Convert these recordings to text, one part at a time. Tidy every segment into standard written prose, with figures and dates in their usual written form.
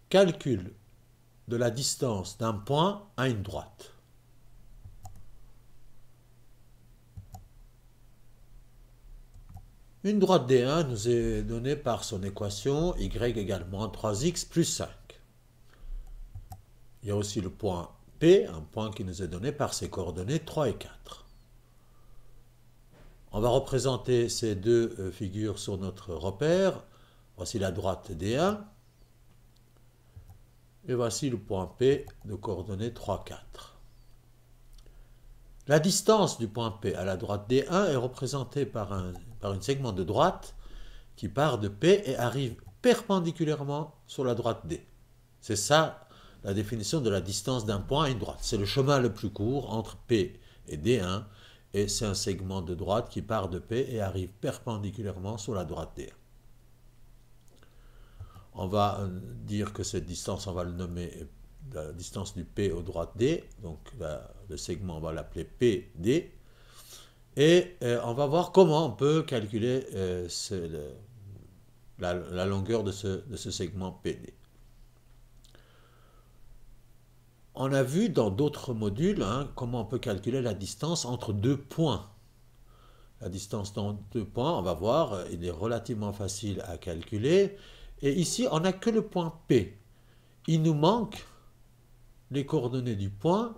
Calcul de la distance d'un point à une droite. Une droite D1 nous est donnée par son équation y égale moins 3x plus 5. Il y a aussi le point P, un point qui nous est donné par ses coordonnées 3 et 4. On va représenter ces deux figures sur notre repère. Voici la droite D1. Et voici le point P de coordonnées 3, 4. La distance du point P à la droite D1 est représentée par un segment de droite qui part de P et arrive perpendiculairement sur la droite D. C'est ça la définition de la distance d'un point à une droite. C'est le chemin le plus court entre P et D1 et c'est un segment de droite qui part de P et arrive perpendiculairement sur la droite D1. On va dire que cette distance, on va le nommer la distance du P aux droites D, donc le segment, on va l'appeler PD, et on va voir comment on peut calculer la longueur de ce segment PD. On a vu dans d'autres modules comment on peut calculer la distance entre deux points. La distance entre deux points, on va voir, il est relativement facile à calculer. Et ici, on n'a que le point P. Il nous manque les coordonnées du point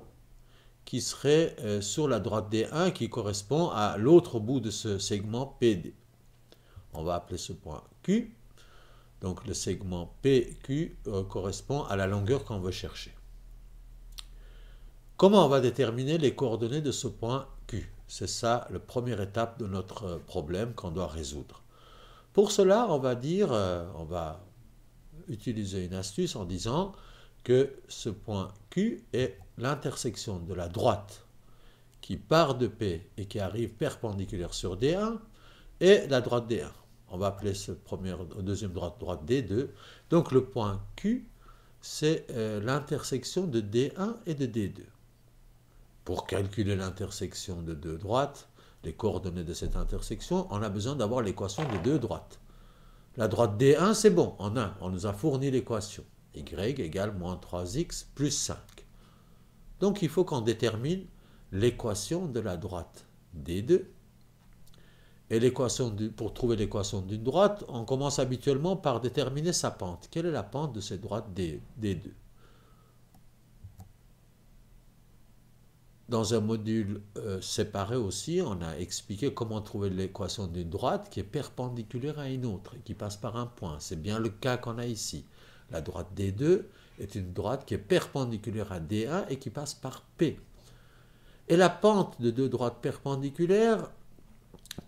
qui serait sur la droite D1 qui correspond à l'autre bout de ce segment PD. On va appeler ce point Q. Donc le segment PQ correspond à la longueur qu'on veut chercher. Comment on va déterminer les coordonnées de ce point Q? C'est ça la première étape de notre problème qu'on doit résoudre. Pour cela, on va utiliser une astuce en disant que ce point Q est l'intersection de la droite qui part de P et qui arrive perpendiculaire sur D1 et la droite D1. On va appeler ce deuxième droite D2. Donc le point Q, c'est l'intersection de D1 et de D2. Pour calculer l'intersection de deux droites, les coordonnées de cette intersection, on a besoin d'avoir l'équation de deux droites. La droite D1, c'est bon, en 1, on nous a fourni l'équation. Y égale moins 3x plus 5. Donc il faut qu'on détermine l'équation de la droite D2. Et pour trouver l'équation d'une droite, on commence habituellement par déterminer sa pente. Quelle est la pente de cette droite D2? Dans un module séparé aussi, on a expliqué comment trouver l'équation d'une droite qui est perpendiculaire à une autre, qui passe par un point. C'est bien le cas qu'on a ici. La droite D2 est une droite qui est perpendiculaire à D1 et qui passe par P. Et la pente de deux droites perpendiculaires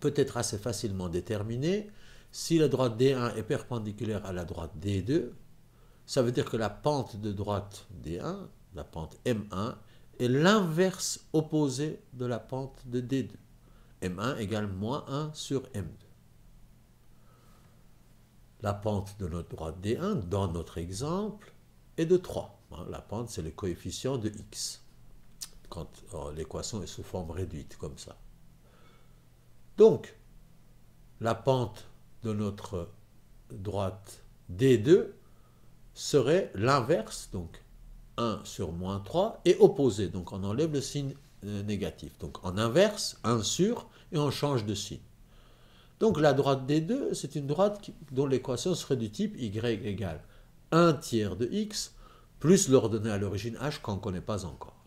peut être assez facilement déterminée. Si la droite D1 est perpendiculaire à la droite D2, ça veut dire que la pente de droite D1, la pente M1, est l'inverse opposé de la pente de D2. M1 égale moins 1 sur M2. La pente de notre droite D1, dans notre exemple, est de 3. La pente, c'est le coefficient de x, quand l'équation est sous forme réduite, comme ça. Donc, la pente de notre droite D2 serait l'inverse, donc 1 sur moins 3, et opposé. Donc on enlève le signe négatif. Donc on inverse 1 sur et on change de signe. Donc la droite D2, c'est une droite dont l'équation serait du type y égale 1 tiers de x plus l'ordonnée à l'origine h qu'on ne connaît pas encore.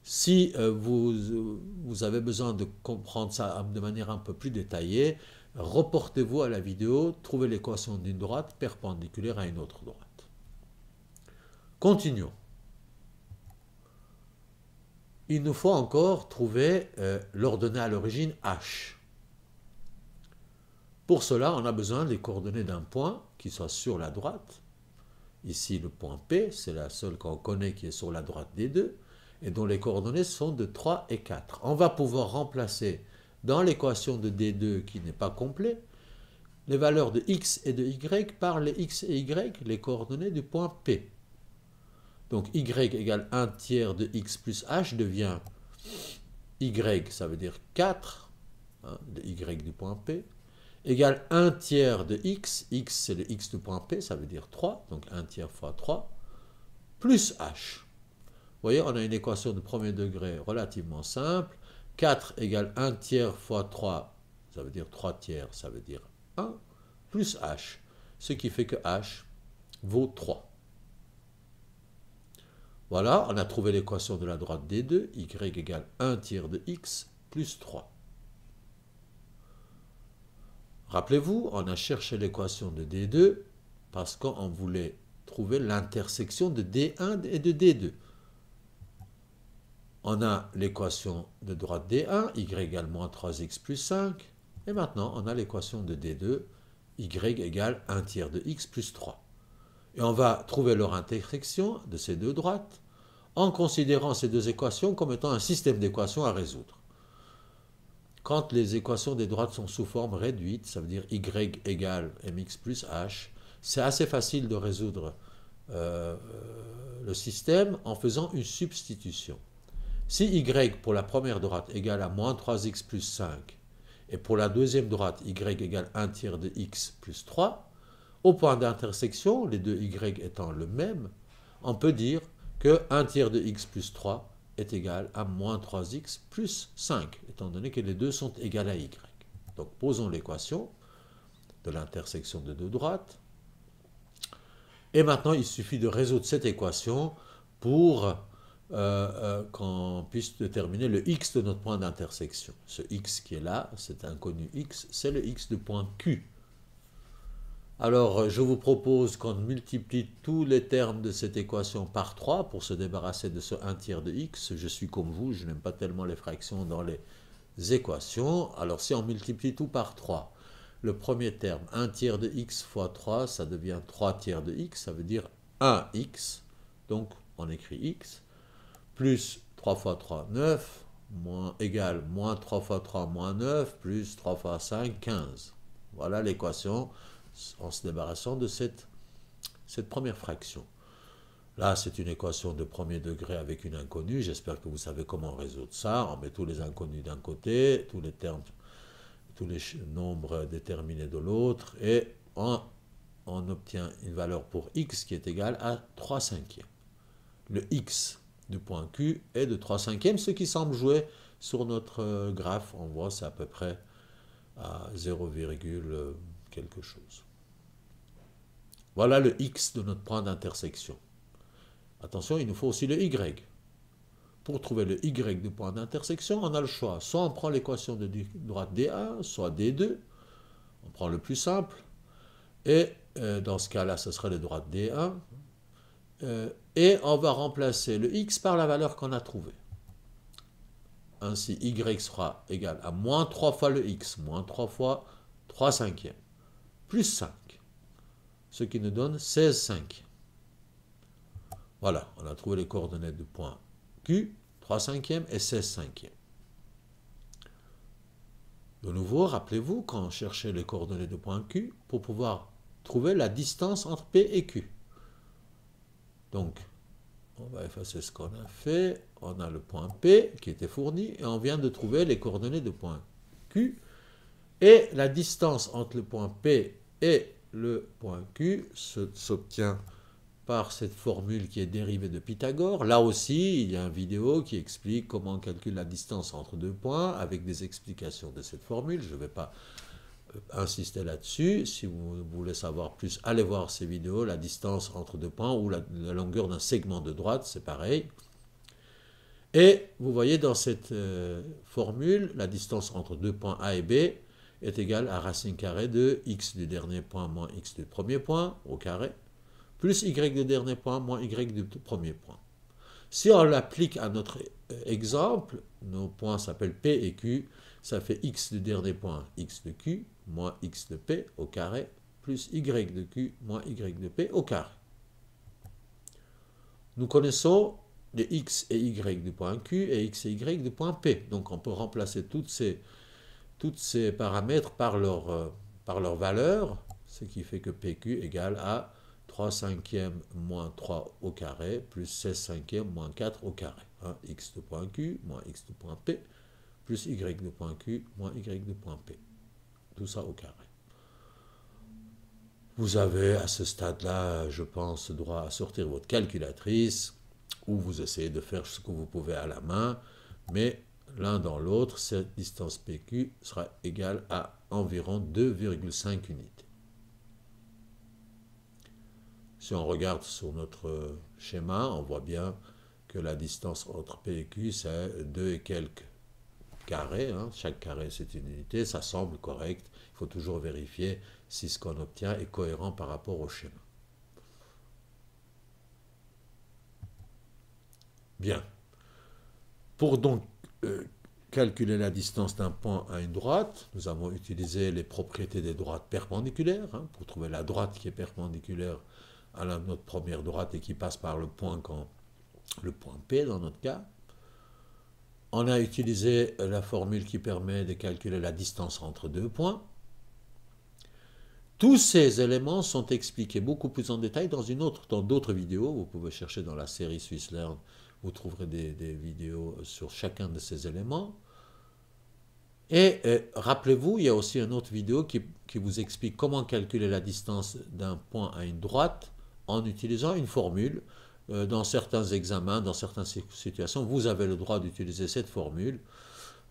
Si vous avez besoin de comprendre ça de manière un peu plus détaillée, reportez-vous à la vidéo, trouvez l'équation d'une droite perpendiculaire à une autre droite. Continuons. Il nous faut encore trouver l'ordonnée à l'origine h. Pour cela, on a besoin des coordonnées d'un point qui soit sur la droite. Ici, le point P, c'est la seule qu'on connaît qui est sur la droite des deux, et dont les coordonnées sont de 3 et 4. On va pouvoir remplacer dans l'équation de D2 qui n'est pas complète, les valeurs de x et de y par les x et y, les coordonnées du point P. Donc y égale 1 tiers de x plus h devient y, ça veut dire 4, de y du point P, égale 1 tiers de x, x c'est le x du point P, ça veut dire 3, donc 1 tiers fois 3, plus h. Vous voyez, on a une équation de premier degré relativement simple. 4 égale 1 tiers fois 3, ça veut dire 3 tiers, ça veut dire 1, plus h, ce qui fait que h vaut 3. Voilà, on a trouvé l'équation de la droite D2, y égale 1 tiers de x plus 3. Rappelez-vous, on a cherché l'équation de D2 parce qu'on voulait trouver l'intersection de D1 et de D2. On a l'équation de droite D1, y égale moins 3x plus 5. Et maintenant, on a l'équation de D2, y égale 1 tiers de x plus 3. Et on va trouver leur intersection de ces deux droites en considérant ces deux équations comme étant un système d'équations à résoudre. Quand les équations des droites sont sous forme réduite, ça veut dire y égale mx plus h, c'est assez facile de résoudre le système en faisant une substitution. Si y pour la première droite égale à moins 3x plus 5, et pour la deuxième droite, y égale 1 tiers de x plus 3, au point d'intersection, les deux y étant le même, on peut dire que 1 tiers de x plus 3 est égal à moins 3x plus 5, étant donné que les deux sont égales à y. Donc posons l'équation de l'intersection de deux droites. Et maintenant, il suffit de résoudre cette équation pour qu'on puisse déterminer le x de notre point d'intersection. Ce x qui est là, cet inconnu x, c'est le x du point Q. Alors, je vous propose qu'on multiplie tous les termes de cette équation par 3 pour se débarrasser de ce 1 tiers de x. Je suis comme vous, je n'aime pas tellement les fractions dans les équations. Alors, si on multiplie tout par 3, le premier terme, 1 tiers de x fois 3, ça devient 3 tiers de x, ça veut dire 1x. Donc, on écrit x, plus 3 fois 3, 9, égale moins 3 fois 3, moins 9, plus 3 fois 5, 15. Voilà l'équation en se débarrassant de cette première fraction. Là, c'est une équation de premier degré avec une inconnue. J'espère que vous savez comment résoudre ça. On met tous les inconnus d'un côté, tous les termes, tous les nombres déterminés de l'autre, et on obtient une valeur pour x qui est égale à 3 cinquièmes. Le x du point Q est de 3 cinquièmes, ce qui semble jouer sur notre graphe. On voit c'est à peu près à 0, quelque chose. Voilà le x de notre point d'intersection. Attention, il nous faut aussi le y. Pour trouver le y du point d'intersection, on a le choix. Soit on prend l'équation de droite D1, soit D2. On prend le plus simple. Et dans ce cas-là, ce sera le droite D1. Et on va remplacer le x par la valeur qu'on a trouvée. Ainsi, y sera égal à moins 3 fois le x, moins 3 fois 3 cinquièmes, plus 5, ce qui nous donne 16 cinquièmes. Voilà, on a trouvé les coordonnées du point Q, 3 cinquièmes et 16 cinquièmes. De nouveau, rappelez-vous quand on cherchait les coordonnées du point Q pour pouvoir trouver la distance entre P et Q. Donc, on va effacer ce qu'on a fait. On a le point P qui était fourni et on vient de trouver les coordonnées du point Q. Et la distance entre le point P et le point Q s'obtient par cette formule qui est dérivée de Pythagore. Là aussi, il y a une vidéo qui explique comment on calcule la distance entre deux points avec des explications de cette formule. Je ne vais pas insister là-dessus. Si vous voulez savoir plus, allez voir ces vidéos. La distance entre deux points ou la longueur d'un segment de droite, c'est pareil. Et vous voyez dans cette formule, la distance entre deux points A et B est égale à racine carrée de x du dernier point moins x du premier point au carré, plus y du dernier point moins y du premier point. Si on l'applique à notre exemple, nos points s'appellent P et Q, ça fait x du dernier point, x de Q, moins x de P au carré, plus y de Q, moins y de P au carré. Nous connaissons les x et y du point Q et x et y du point P. Donc on peut remplacer tous ces paramètres par leur valeur, ce qui fait que PQ égale à 3 cinquièmes moins 3 au carré, plus 16 cinquièmes moins 4 au carré. Hein, x de point Q moins x de point P, plus y de point Q moins y de point P. Tout ça au carré. Vous avez à ce stade-là, je pense, droit à sortir votre calculatrice ou vous essayez de faire ce que vous pouvez à la main, mais l'un dans l'autre, cette distance PQ sera égale à environ 2,5 unités. Si on regarde sur notre schéma, on voit bien que la distance entre P et Q, c'est 2 et quelques carrés. Hein. Chaque carré, c'est une unité. Ça semble correct. Il faut toujours vérifier si ce qu'on obtient est cohérent par rapport au schéma. Bien. Pour donc calculer la distance d'un point à une droite, nous avons utilisé les propriétés des droites perpendiculaires, hein, pour trouver la droite qui est perpendiculaire à notre première droite et qui passe par le point P dans notre cas. On a utilisé la formule qui permet de calculer la distance entre deux points. Tous ces éléments sont expliqués beaucoup plus en détail dans d'autres vidéos. Vous pouvez chercher dans la série Swiss Learn, vous trouverez des vidéos sur chacun de ces éléments. Et rappelez-vous, il y a aussi une autre vidéo qui vous explique comment calculer la distance d'un point à une droite en utilisant une formule. Dans certains examens, dans certaines situations, vous avez le droit d'utiliser cette formule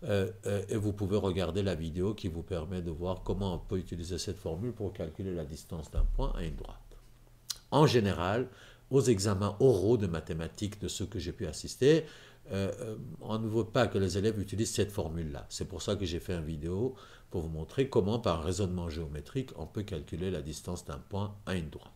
et vous pouvez regarder la vidéo qui vous permet de voir comment on peut utiliser cette formule pour calculer la distance d'un point à une droite. En général, aux examens oraux de mathématiques de ceux que j'ai pu assister, on ne veut pas que les élèves utilisent cette formule-là. C'est pour ça que j'ai fait une vidéo pour vous montrer comment, par un raisonnement géométrique, on peut calculer la distance d'un point à une droite.